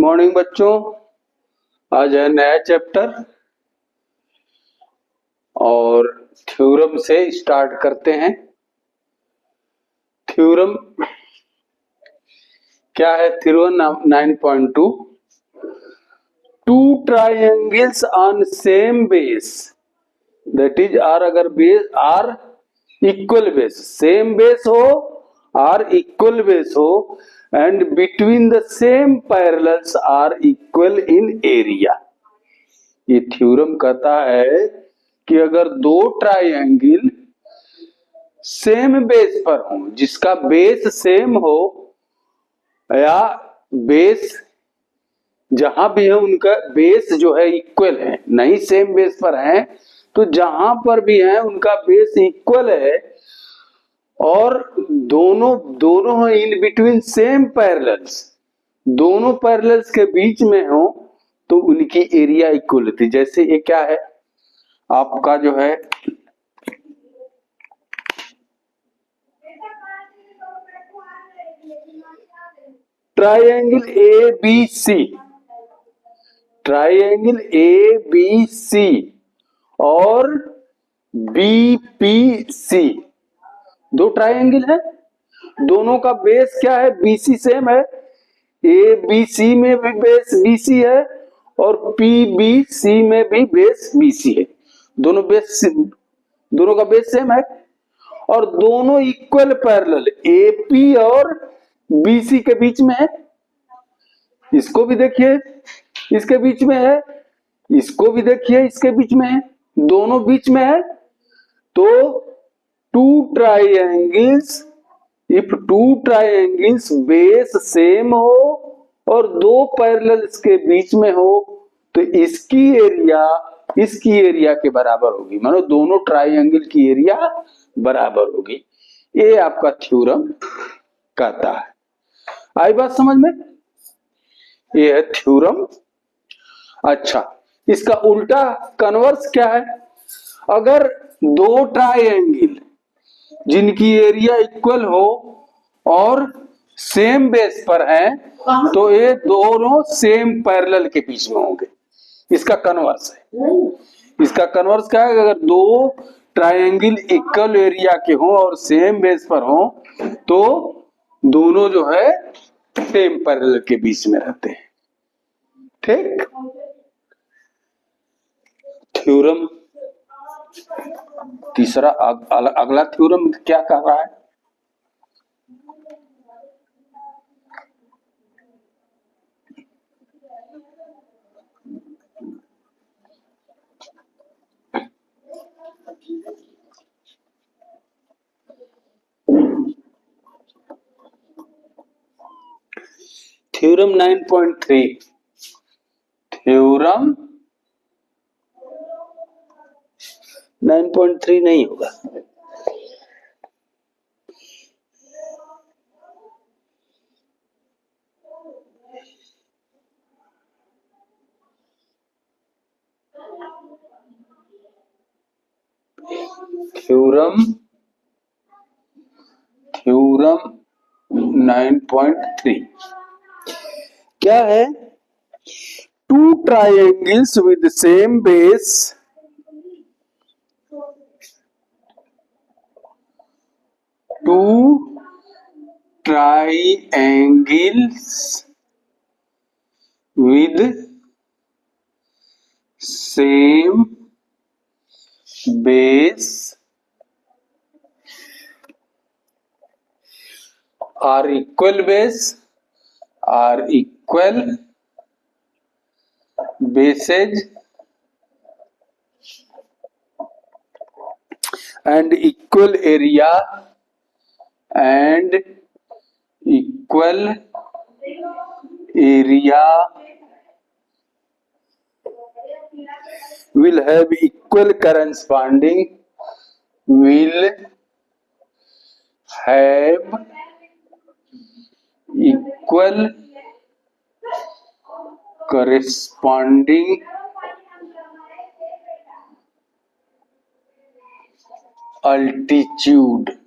Morning बच्चों, आज है नया चैप्टर और थ्योरम से स्टार्ट करते हैं। थ्योरम क्या है? Theorem 9.2 two triangles on same base, that is or अगर base or equal base, same base हो आर इक्वल बेस हो and between the same parallels are equal in area। ये थ्योरम कहता है कि अगर दो ट्राइंगल सेम बेस पर हो, जिसका बेस सेम हो या बेस जहां भी है उनका बेस जो है इक्वल है, नहीं सेम बेस पर है तो जहां पर भी है उनका बेस इक्वल है और दोनों इन बिटवीन सेम पैरेलल्स, दोनों पैरेलल्स के बीच में हो तो उनकी एरिया इक्वल होती। जैसे ये क्या है आपका जो है triangle A B C, triangle A B C और बी पी सी, दो ट्राइंगल है, दोनों का बेस क्या है? बीसी सेम है। ए बी सी में भी बेस बीसी है और पी बी सी में भी बेस बीसी है। दोनों का बेस सेम है और दोनों इक्वल पैरेलल एपी और बीसी के बीच में है। इसको भी देखिए, इसके बीच में है, इसको भी देखिए, इसके बीच में है, दोनों बीच में है। तो two triangles, if two triangles base same हो और दो पैरेलल्स के बीच में हो तो इसकी एरिया के बराबर होगी, मानो दोनों ट्राइंगल की एरिया बराबर होगी। ये आपका थ्योरम कहता है। आई बात समझ में? ये है थ्योरम। अच्छा, इसका उल्टा कन्वर्स क्या है? अगर दो ट्राइंगल जिनकी एरिया इक्वल हो और सेम बेस पर है तो ये दोनों सेम पैरेलल के बीच में होंगे। इसका कन्वर्स है। इसका कन्वर्स क्या है? अगर दो ट्राइंगल इक्वल एरिया के हो और सेम बेस पर हो तो दोनों जो है सेम पैरेलल के बीच में रहते हैं। ठीक। थ्योरम तीसरा, अगला थ्योरम क्या कह रहा है? थ्योरम 9.3, थ्योरम 9.3 नहीं होगा, थ्योरम 9.3 क्या है? Two triangles with same base, two triangles with same base are equal base, are equal bases and equal area and equal area will have equal corresponding, will have equal corresponding altitude।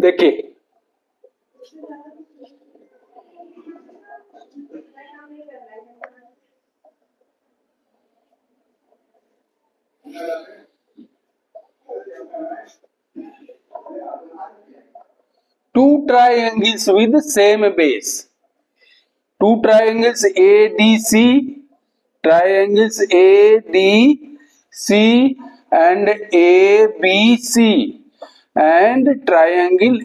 देखिए two triangles with same base, two triangles ADC, triangles ADC and ABC and triangle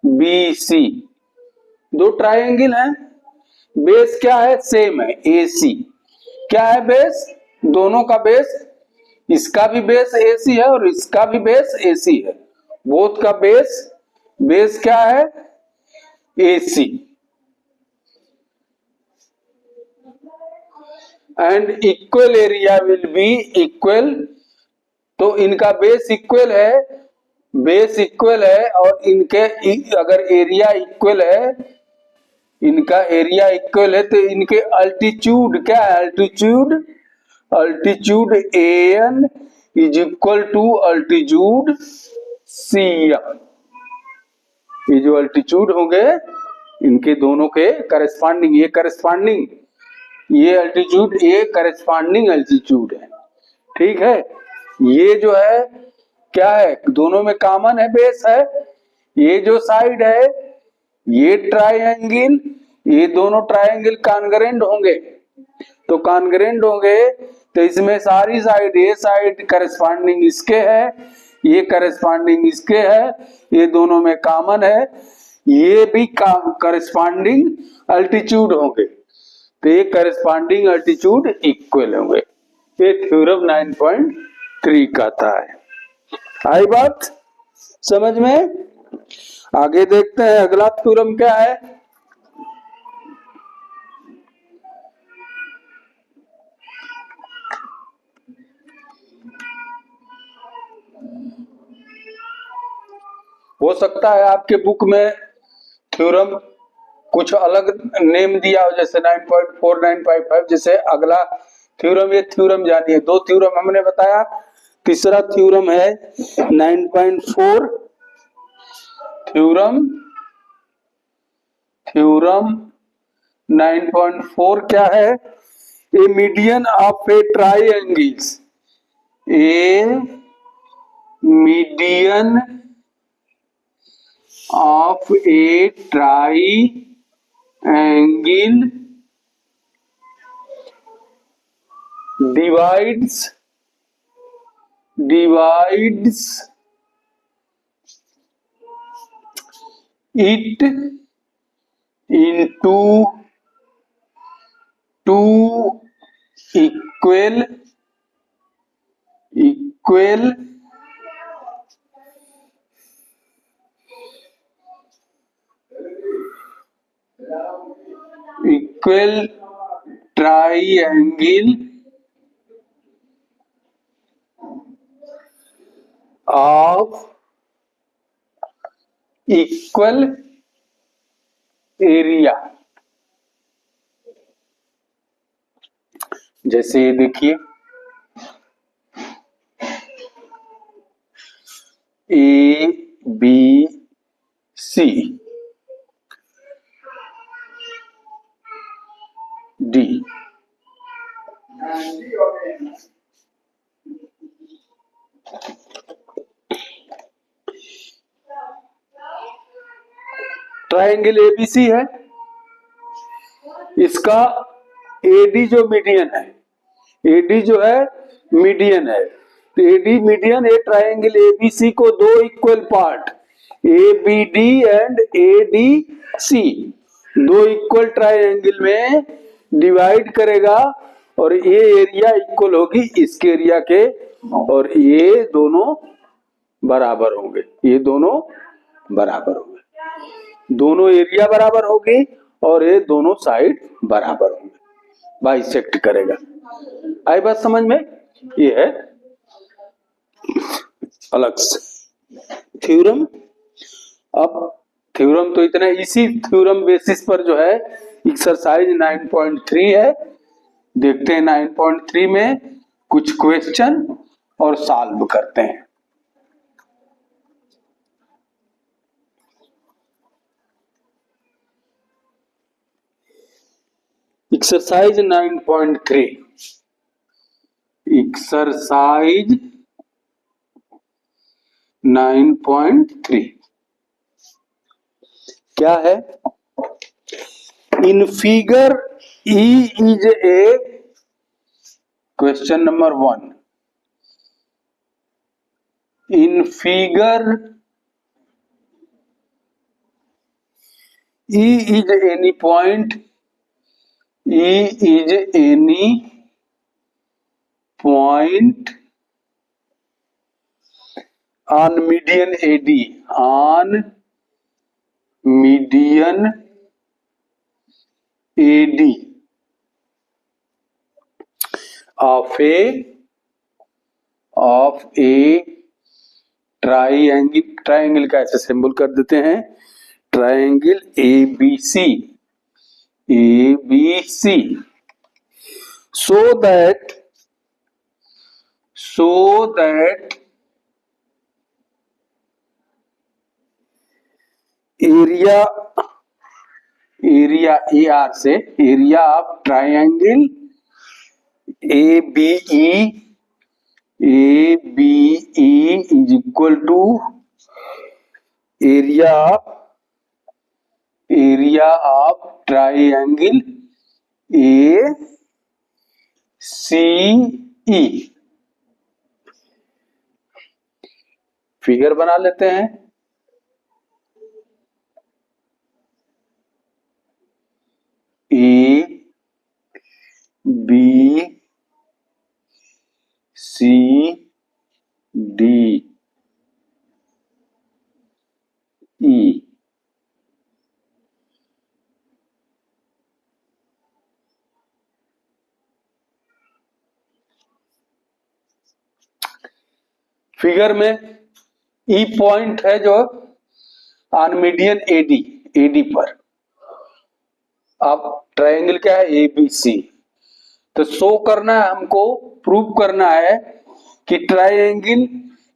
ABC, दो triangle हैं, base क्या है, same है, AC। क्या है base, दोनों का बेस, इसका भी बेस AC है और इसका भी बेस AC है, बोथ का बेस क्या है, AC। And equal area will be equal, तो इनका बेस इक्वल है और इनके अगर एरिया इक्वल है, इनका एरिया इक्वल है तो इनके अल्टीट्यूड क्या है, altitude AN is equal to altitude CM। ये जो अल्टीट्यूड होंगे इनके दोनों के करस्पॉन्डिंग, ये अल्टीट्यूड ये करस्पॉन्डिंग अल्टीट्यूड है, ठीक है। ये जो है क्या है, दोनों में कॉमन है, बेस है। ये जो साइड है ये ट्रायंगल, ये दोनों ट्रायंगल कॉन्ग्रुएंट होंगे, तो कॉन्ग्रुएंट होंगे तो इसमें सारी साइड, ये साइड करस्पॉन्डिंग इसके है, ये करस्पॉन्डिंग इसके है, ये दोनों में कॉमन है, ये भी करस्पॉन्डिंग अल्टीट्यूड होंगे, तो ये करस्पॉन्डिंग अल्टीट्यूड इक्वल होंगे। ये थ्योरम 9.3 कहता है। आई बात समझ में? आगे देखते हैं अगला थ्योरम क्या है। हो सकता है आपके बुक में थ्योरम कुछ अलग नेम दिया हो, जैसे 9.4955, जैसे अगला थ्योरम, ये थ्योरम जानिए, दो थ्योरम हमने बताया, तीसरा थ्योरम है 9.4, थ्योरम 9.4 क्या है, a median of a triangles, a median of a triangle divides it into two equal triangle of equal area। जैसे ये देखिए ABC D, ट्रायंगल ABC है, इसका AD जो मीडियन है, AD जो है मीडियन है, तो AD मीडियन, ए ट्रायंगल ABC को दो equal part ABD and ADC, दो इक्वल ट्रायंगल में डिवाइड करेगा और ये एरिया इक्वल होगी इसके एरिया के, और ये दोनों बराबर होंगे, ये दोनों बराबर होंगे, दोनों एरिया बराबर होगी और ये दोनों साइड बराबर होंगे, बाइसेक्ट करेगा। आई बात समझ में? ये है अलग से थ्योरम। अब थ्योरम तो इतना, इसी थ्योरम बेसिस पर जो है एक्सरसाइज 9.3 है, देखते हैं 9.3 में कुछ क्वेश्चन और सॉल्व करते हैं। एक्सरसाइज 9.3, एक्सरसाइज 9.3 क्या है? In figure E is a question number 1, in figure E is any point, E is any point on median AD, on median AD of a triangle, triangle का ऐसे symbol कर देते हैं, triangle ABC, so that area AR से area of triangle ABE is equal to area of triangle ACE। Figure बना लेते हैं। A B C D E, figure में E पॉइंट है जो ऑन मीडियन AD पर। अब ट्राइंगल क्या है? ABC। तो शो करना है हमको, प्रूव करना है कि triangle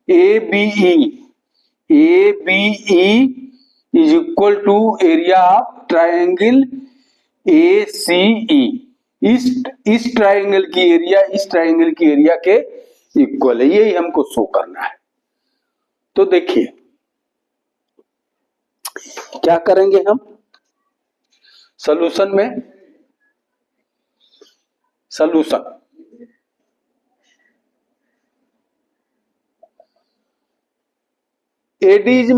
ABE is equal to area of triangle ACE। इस ट्राइंगल की एरिया इस ट्राइंगल की एरिया के इक्वल है, यही हमको शो करना है। तो देखिए क्या करेंगे हम सॉल्यूशन में। Solution AD is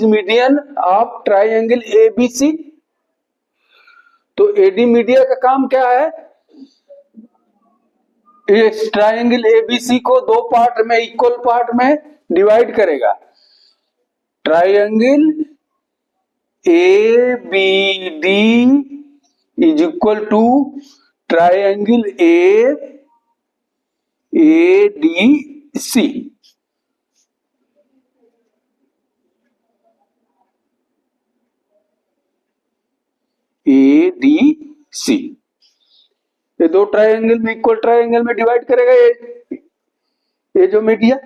median of triangle ABC। तो AD मीडिया का काम क्या है? इस ट्राइंगल ABC को दो पार्ट में, इक्वल पार्ट में डिवाइड करेगा। Triangle ABD is equal to triangle ADC। ADC ये दो ट्राइंगल में, इक्वल ट्राइंगल में डिवाइड करेगा। ये जो मीडियन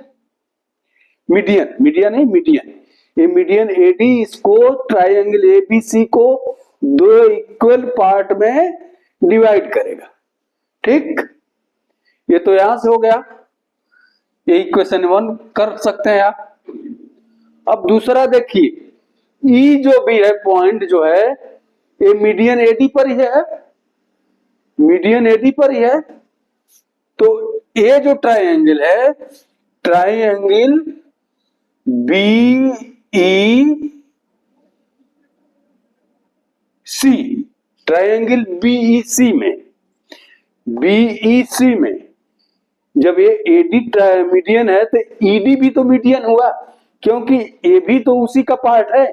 ये मीडियन AD इसको ट्राइंगल ABC को दो इक्वल पार्ट में डिवाइड करेगा। ठीक, ये तो यहां से हो गया, ये इक्वेशन 1 कर सकते हैं आप। अब दूसरा देखिए, E जो भी है पॉइंट जो है ये मीडियन AD पर ही है, तो ये जो ट्राइंगल है, ट्राइंगल BEC, ट्राइंगल BEC में जब ये AD मीडियन है तो ED भी तो मीडियन हुआ, क्योंकि ये भी तो उसी का पार्ट है।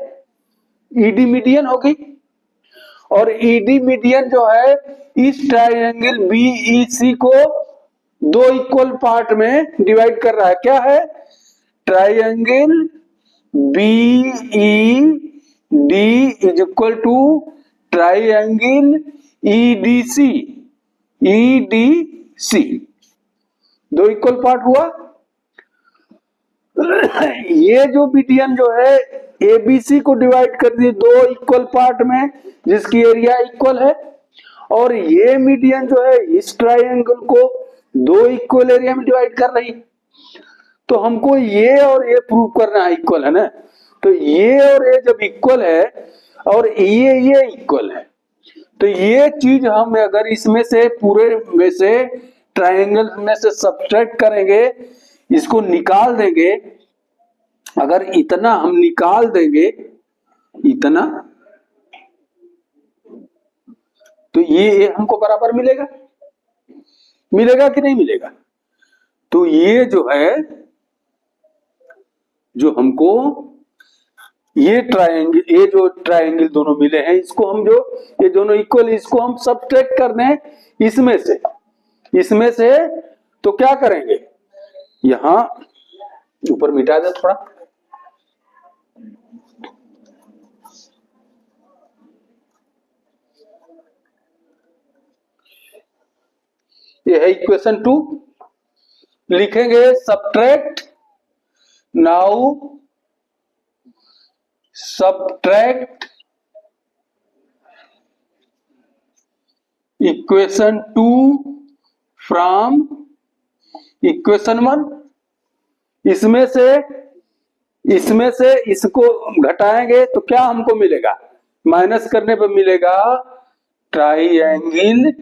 ED मीडियन होगी, और ED मीडियन जो है इस ट्राइंगल BEC को दो इक्वल पार्ट में डिवाइड कर रहा है। क्या है? Triangle BED is equal to triangle EDC। दो इक्वल पार्ट हुआ। ये जो मीडियन जो है एबीसी को डिवाइड कर दिए दो इक्वल पार्ट में जिसकी एरिया इक्वल है, और ये मीडियन जो है इस ट्रायंगल को दो इक्वल एरिया में डिवाइड कर रही है। तो हमको ये और ये प्रूव करना है इक्वल है ना, तो ये और ये जब इक्वल है और ये इक्वल है, तो ये चीज हम अगर इसमें से पूरे में से ट्रायंगल में से सब्ट्रैक्ट करेंगे, इसको निकाल देंगे, अगर इतना हम निकाल देंगे इतना, तो ये हमको बराबर मिलेगा, मिलेगा कि नहीं मिलेगा। तो ये जो है जो हमको ये ट्रायंगल, ये जो ट्रायंगल दोनों मिले हैं, इसको हम जो ये दोनों इक्वल, इसको हम सब्ट्रैक्ट कर दें इसमें से तो क्या करेंगे, यहां ऊपर मिटा दे थोड़ा, ये है इक्वेशन 2, लिखेंगे subtract, now subtract equation 2 from equation 1। इसमें से इसको घटाएंगे तो क्या हमको मिलेगा, माइनस करने पर मिलेगा triangle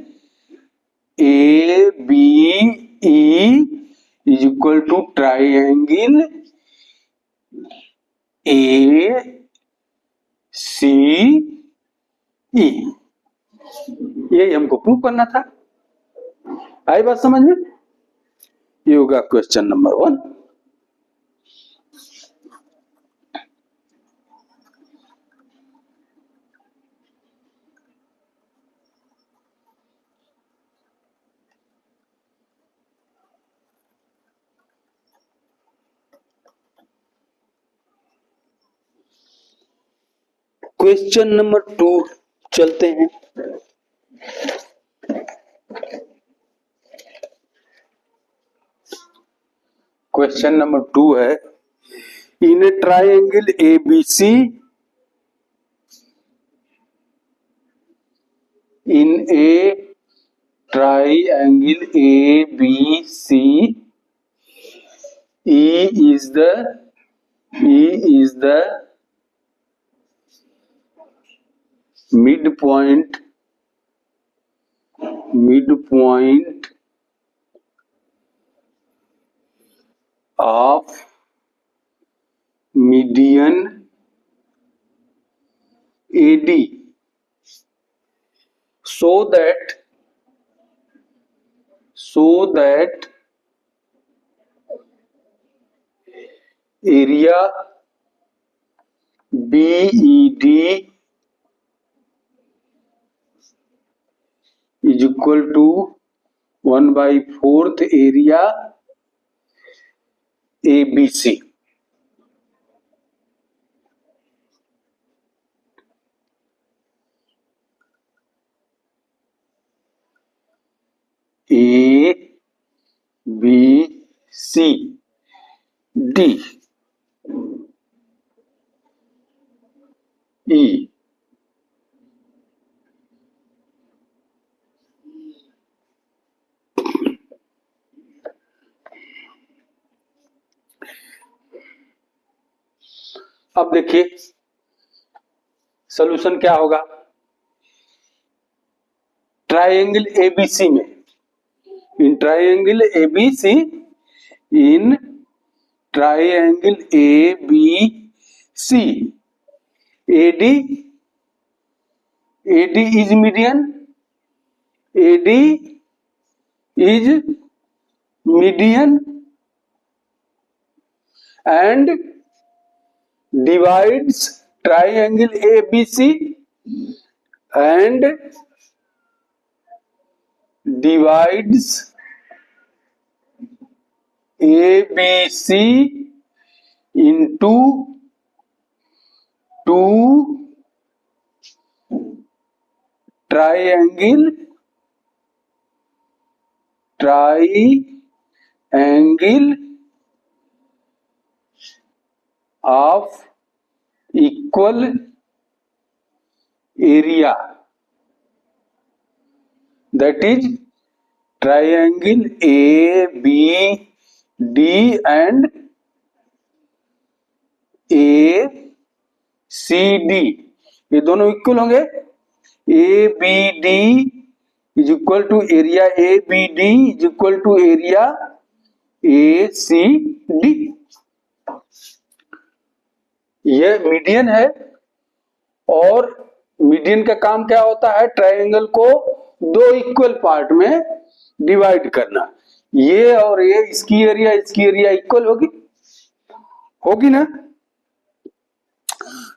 A B E is equal to triangle A C E. यही हमको प्रूव करना था। आई बात समझ में। ये होगा क्वेश्चन नंबर 1। क्वेश्चन नंबर 2 चलते हैं। क्वेश्चन नंबर 2 है, in a triangle ABC, in a triangle ABC, E is the midpoint of median AD, so that area BED is equal to 1/4 area ABC। A B C D E। अब देखिए solution क्या होगा। Triangle ABC में, in triangle ABC, in triangle ABC, AD is median, AD is median and divides triangle ABC and divides ABC into two triangle angle of equal area, that is triangle ABD and ACD, ये दोनों equal होंगे। ABD is equal to area ABD is equal to area ACD। ये median है, और median का काम क्या होता है, ट्रायंगल को दो इक्वल पार्ट में डिवाइड करना। ये और ये, इसकी एरिया इक्वल होगी ना।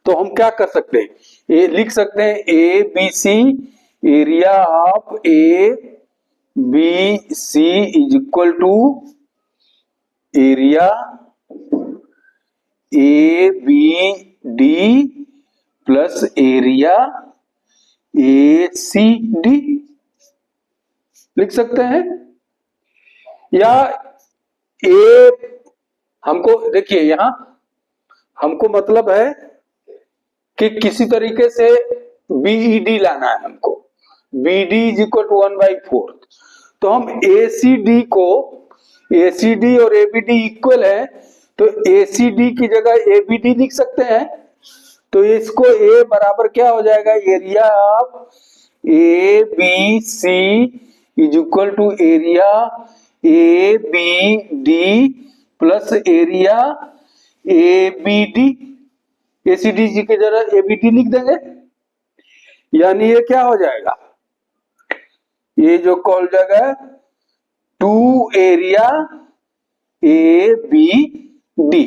तो हम क्या कर सकते हैं, ये लिख सकते हैं A B C, area of A B C is equal to area A B D plus area A C D, लिख सकते हैं। या ए, हमको देखिए यहां हमको मतलब है कि किसी तरीके से बीईडी लाना है हमको, बीडी इज इक्वल टू 1/4। तो हम एसीडी को, एसीडी और एबीडी इक्वल है, तो एसीडी की जगह एबीडी लिख सकते हैं। तो इसको ए बराबर क्या हो जाएगा, area of A B C is equal to area A B D plus area A B D, ACD जी की जगह एबीडी लिख देंगे। यानी ये क्या हो जाएगा, ये जो कॉल जाएगा 2 एरिया ए बी डी।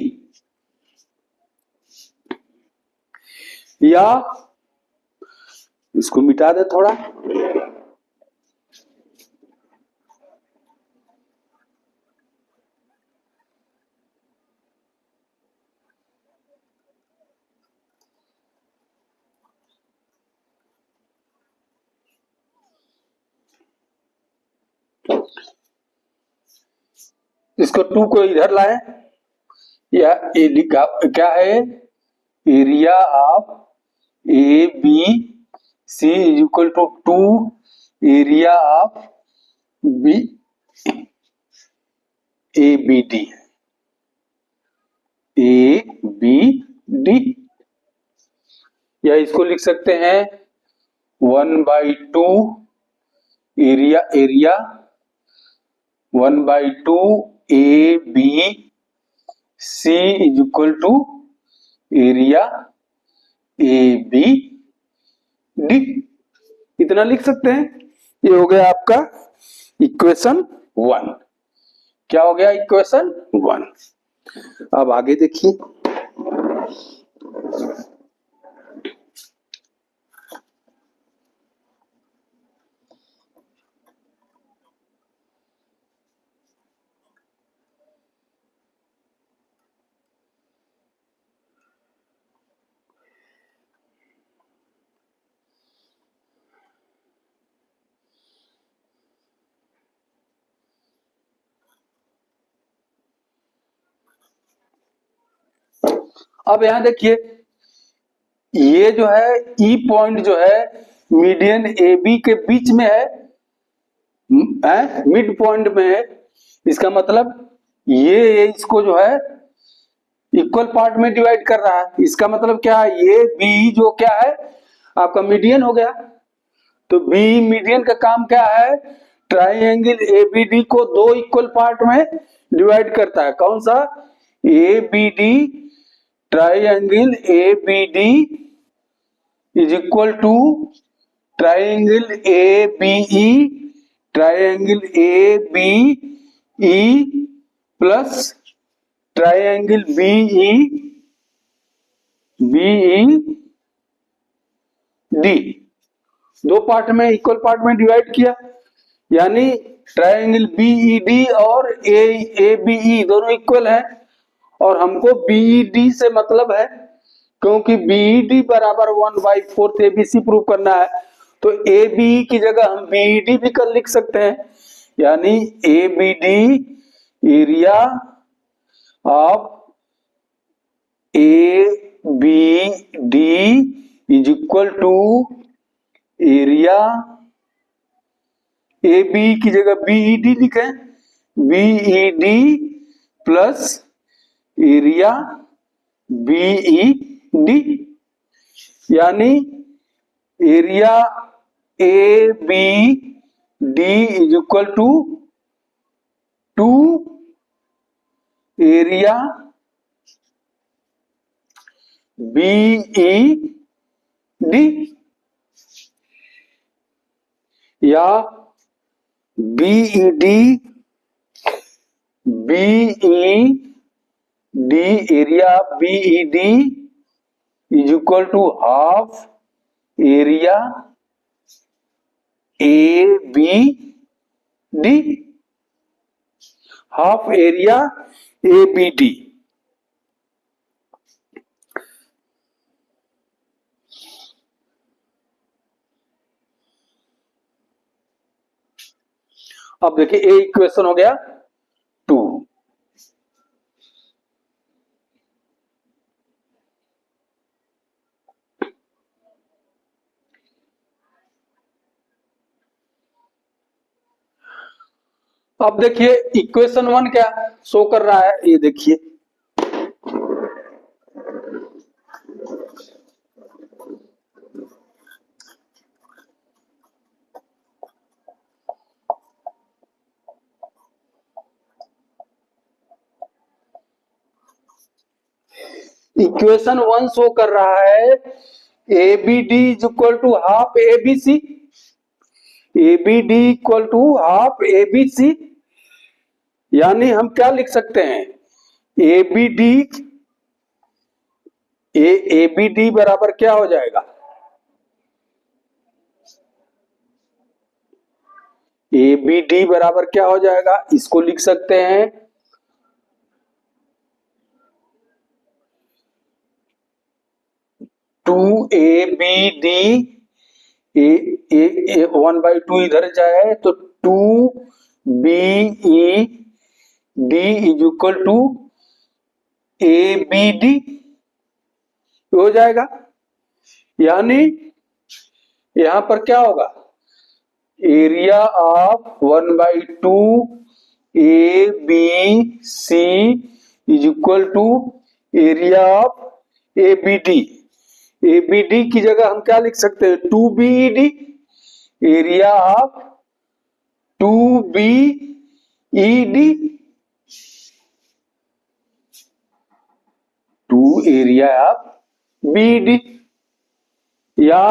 या इसको मिटा दे थोड़ा, इसको 2 को इधर लाए, या ये लिखा क्या है, area of A B C is equal to 2 area of B A B D, A B D. या इसको लिख सकते हैं 1/2 area 1/2 A B C is equal to area A B D, इतना लिख सकते हैं। ये हो गया आपका इक्वेशन 1। क्या हो गया, इक्वेशन 1। अब आगे देखिए, अब यहां देखिए, ये जो है ई पॉइंट जो है मीडियन ए बी के बीच में है, मिड पॉइंट में है। इसका मतलब ये इसको जो है इक्वल पार्ट में डिवाइड कर रहा है। इसका मतलब क्या है, ये बी जो क्या है आपका मीडियन हो गया। तो बी मीडियन का काम क्या है, ट्राइंगल एबीडी को दो इक्वल पार्ट में डिवाइड करता है। कौन सा, A B D, triangle A B D is equal to triangle A B E, triangle A B E plus triangle B E D, दो पार्ट में इक्वल पार्ट में डिवाइड किया। यानी ट्राइंगल बीईडी और एबीई दोनों इक्वल है, और हमको बीईडी से मतलब है क्योंकि बीईडी बराबर 1/4 एबीसी प्रूव करना है। तो एबीई की जगह हम बीईडी भी कर लिख सकते हैं। यानी ABD area of A B D is equal to area A B की जगह बीई डी लिखे, B E D plus area B E D, यानी area A B D is equal to area B E D, या B E D area B E D is equal to half area A B D, half area A B D. अब देखिए ए equation हो गया 2। अब देखिए equation 1 क्या show कर रहा है, ये देखिए इक्वेशन 1 शो कर रहा है A B D is equal to half A B C, A B D equal to half A B C, यानी हम क्या लिख सकते हैं, A B D, A B D बराबर क्या हो जाएगा, ए बी डी बराबर क्या हो जाएगा, इसको लिख सकते हैं 2ABD, 1/2 इधर जाए तो 2BED is equal to ABD हो जाएगा, यानी यहां पर क्या होगा, area of 1/2 ABC is equal to area of ABD। ABD की जगह हम क्या लिख सकते हैं, 2BED, area of 2BED, 2 area of BED, या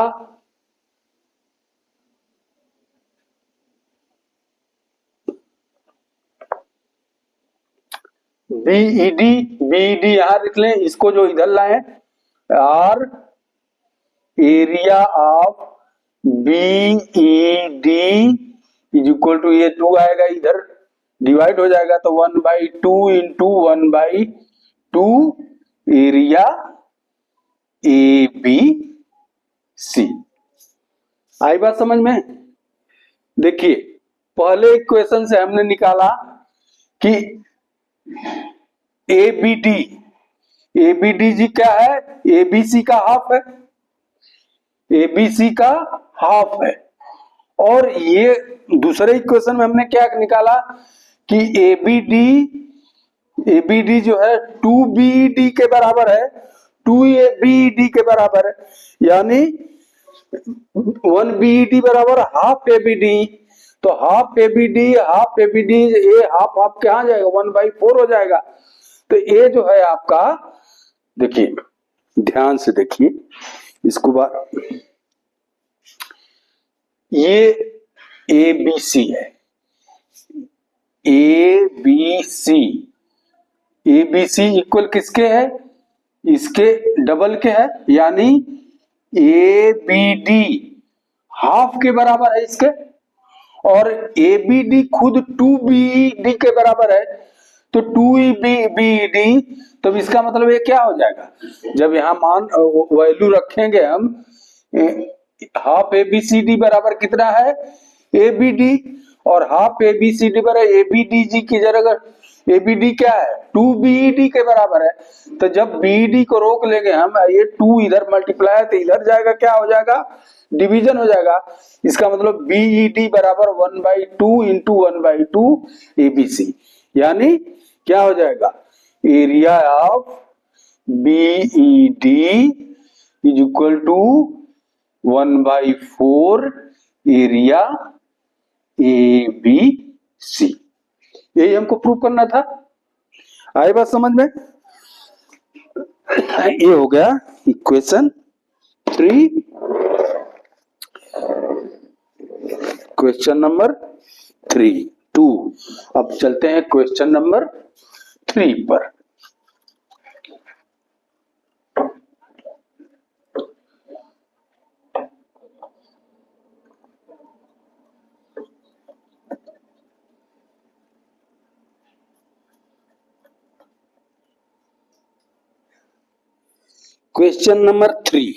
BED यहां लिख लें, इसको जो इधर लाए और area of BED is equal to, ये 2 आएगा इधर डिवाइड हो जाएगा तो 1/2 इंटू 1/2 एरिया ABC। आई बात समझ में? देखिए पहले इक्वेशन से हमने निकाला कि ABD जी क्या है, ABC का हाफ है, ABC का हाफ है, और ये दूसरे इक्वेशन में हमने क्या निकाला कि ABD जो है 2BED के बराबर है, 2ABED के बराबर है, यानी 1BED बराबर हाफ ABD, तो हाफ ABD ये हाफ कहां जाएगा, 1/4 हो जाएगा। तो ये जो है आपका, देखिए ध्यान से देखिए इसको ये ABC है, ABC इक्वल किसके है, इसके डबल के है, यानी ABD हाफ के बराबर है इसके, और ABD खुद 2BED के बराबर है, तो 2BED, तो इसका मतलब ये क्या हो जाएगा, जब यहां मान वैल्यू रखेंगे हम, हाफ ABCD बराबर कितना है ABD, और हाफ ABCD बराबर ABD जी की जगह ABD क्या है 2BED के बराबर है। तो जब BED को रोक लेंगे हम, ये 2 इधर मल्टीप्लाई है तो इधर जाएगा, क्या हो जाएगा डिवीजन हो जाएगा। इसका मतलब BED बराबर 1/2 इंटू 1/2 ABC, यानी क्या हो जाएगा area of BED is equal to 1/4 area ABC। यही हमको प्रूव करना था। आई बात समझ में? ये हो गया इक्वेशन 3, क्वेश्चन नंबर 2। अब चलते हैं क्वेश्चन नंबर 3 पर। Question number 3,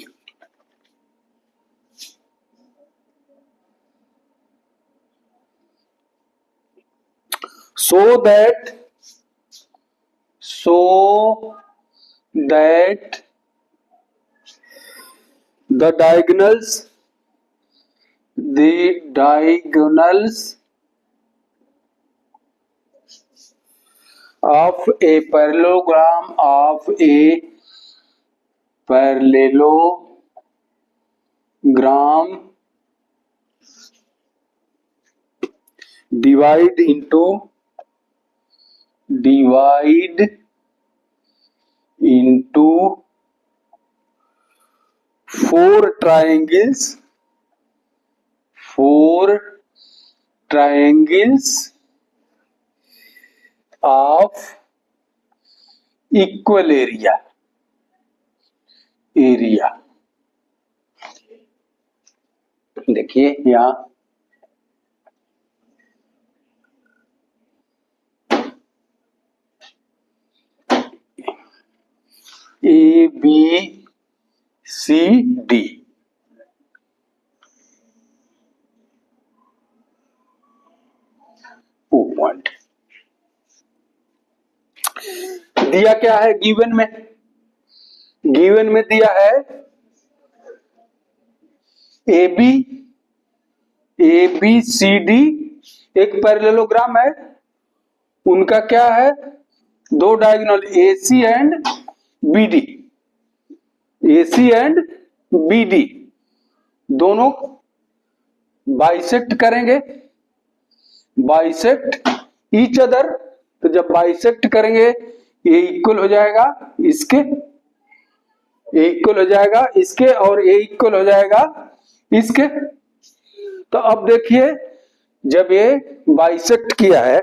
so that the diagonals of a parallelogram divide into 4 triangles of equal area। देखिए यहां ABCD पॉइंट दिया क्या है गिवन में दिया है ABCD एक पैरेललोग्राम है, उनका क्या है दो डायगोनल AC एंड BD दोनों बाइसेक्ट करेंगे, बाइसेक्ट ईच अदर। तो जब बाइसेक्ट करेंगे ये इक्वल हो जाएगा इसके, ये इक्वल हो जाएगा इसके, और ये इक्वल हो जाएगा इसके। तो अब देखिए जब ये बाइसेक्ट किया है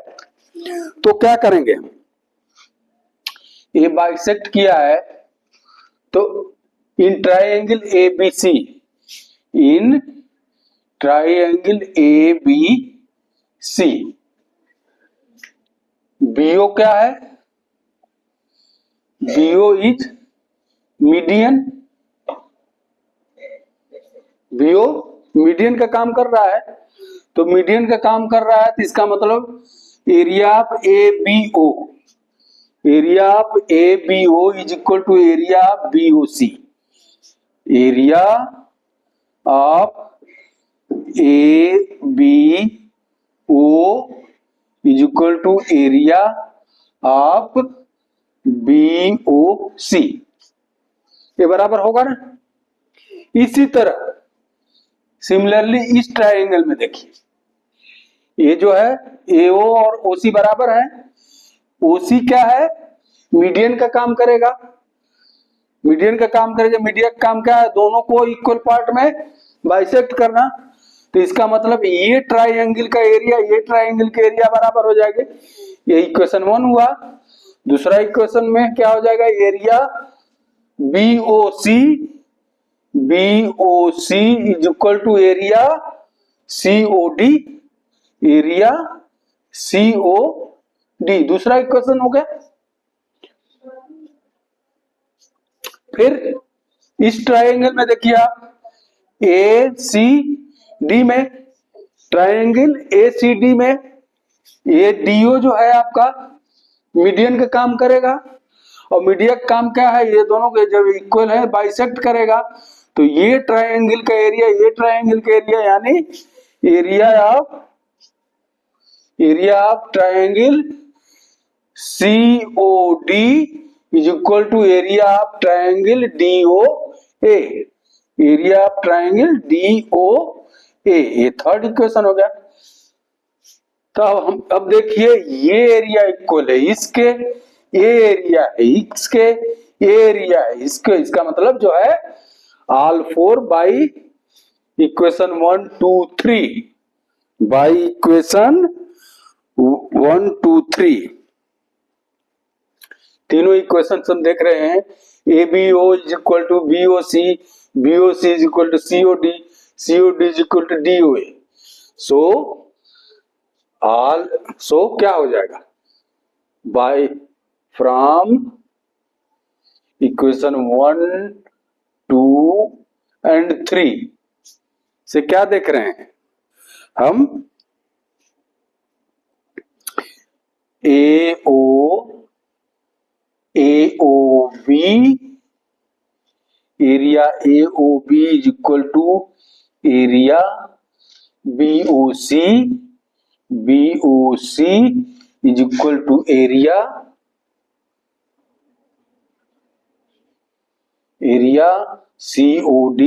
तो क्या करेंगे, ये बाइसेक्ट किया है तो इन ट्राइंगल ABC BO क्या है, BO is median, BO median का काम कर रहा है। तो मीडियन का काम कर रहा है तो इसका मतलब area of ABO is equal to area of BOC। Area of ABO is equal to area of BOC, ये बराबर होगा ना। इसी तरह सिमिलरली इस ट्राइंगल में देखिए, ये जो है AO और OC बराबर है। OC क्या है मीडियन का काम करेगा, मीडियन का काम क्या है दोनों को इक्वल पार्ट में बाइसेक्ट करना। तो इसका मतलब ये ट्राइंगल का एरिया ये ट्राइंगल के एरिया बराबर हो जाएंगे। ये इक्वेशन 1 हुआ। दूसरा इक्वेशन में क्या हो जाएगा, area BOC is equal to area COD, area COD दूसरा इक्वेशन हो गया। फिर इस ट्राइंगल में देखिए आप ACD में, ट्राइंगल ACD में ये DO जो है आपका मीडियन का काम करेगा, और मीडियन का काम क्या है, ये दोनों के जब इक्वल है बाइसेक्ट करेगा, तो ये ट्रायंगल का एरिया, ये ट्रायंगल का एरिया, यानी area of triangle COD is equal to area of triangle DOA, area of triangle DOA। ये थर्ड इक्वेशन हो गया। तो अब देखिए ये एरिया इक्वल है इसके, ये एरिया है इसके, ये एरिया है इसके, इसका मतलब जो है all four by equation 1 2 3, by equation 1 2 3 तीनों इक्वेशन हम देख रहे हैं। ABO is equal to BOC, BOC is equal to COD, COD is equal to DOA। So क्या हो जाएगा, बाय फ्रॉम इक्वेशन 1 2 एंड 3 से क्या देख रहे हैं हम, AOB, area AOB is equal to area BOC, BOC is equal to area COD,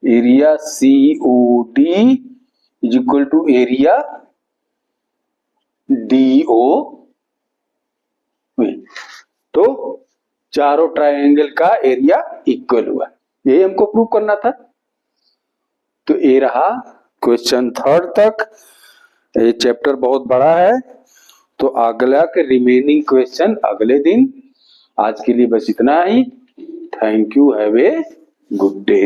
area COD is equal to area DO। तो चारों ट्रायंगल का एरिया इक्वल हुआ, यही हमको प्रूव करना था। तो ये रहा क्वेश्चन थर्ड तक। ये चैप्टर बहुत बड़ा है, तो अगला के रिमेनिंग क्वेश्चन अगले दिन। आज के लिए बस इतना ही। Thank you, have a good day.